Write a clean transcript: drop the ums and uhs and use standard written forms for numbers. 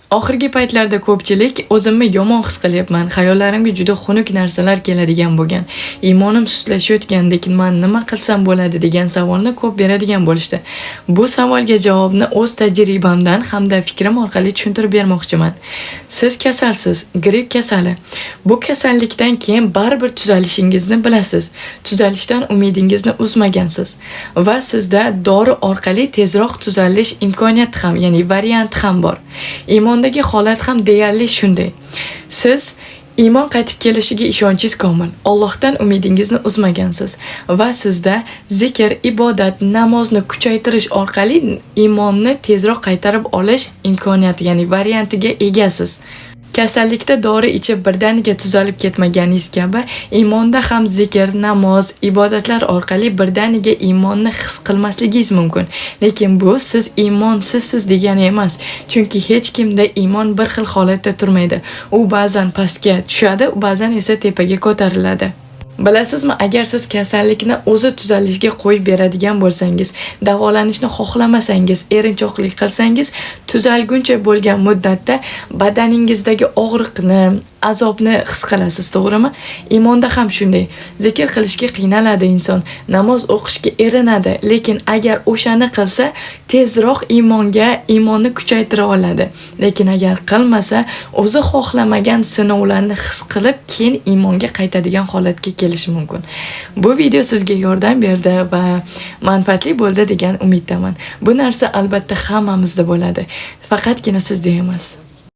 Oxirgi paytlarda ko'pchilik o'zimni yomon his qilyapman, xayollarimga juda xunuk narsalar keladigan bo'lgan. Iymonim sustlashayotgandek, men nima qilsam bo'ladi degan savolni ko'p beradigan bo'lishdi. Bu savolga javobni o'z tajribamdan hamda fikrim orqali tushuntirib bermoqchiman. Siz kasalsiz, gripp kasali. Bu kasallikdan keyin baribir tuzalishingizni bilasiz. Tuzalishdan umidingizni uzmagansiz va sizda dori orqali tezroq tuzalish imkoniyati ham, ya'ni varianti ham bor. Iymondagi holat ham deyarli shunday. Siz iymon qaytib kelishiga ishonchingiz komil. Allohdan umidingizni uzmagansiz va sizda zikr, ibodat, namozni kuchaytirish orqali iymonni tezroq qaytarib olish imkoniyati, ya'ni variantiga egasiz. Kasallikda dori ichib birdaniga tuzalib ketmaganingiz kabi, iymonda ham zikr, namoz, ibodatlar orqali birdaniga iymonni his qilmasligingiz mumkin. Lekin bu siz iymonsizsiz degani emas. Chunki hech kimda iymon bir xil holatda turmaydi. U ba'zan pastga tushadi, ba'zan esa tepaga ko'tariladi. Bilasizmi, agar siz kasallikni o'zi tuzalishga qo'yib beradigan bo'lsangiz, davolanishni xohlamasangiz, erinchoqlik qilsangiz, tuzalguncha bo'lgan muddatda badaningizdagi og'riqni, azobni his qilasiz, to'g'rimi? Iymonda ham shunday. Zikr qilishga qiynaladi inson, namoz o'qishga erinadi, lekin agar o'shani qilsa, tezroq iymonni kuchaytira oladi. Lekin agar qilmasa, o'zi xohlamagan sinovlarni his qilib, keyin iymonga qaytadigan holatga kelishi mumkin. Bu video sizga yordam berdi va manfaatli bo'ldi degan umiddaman. Bu narsa albatta hammamizda bo'ladi. Faqatgina sizda emas.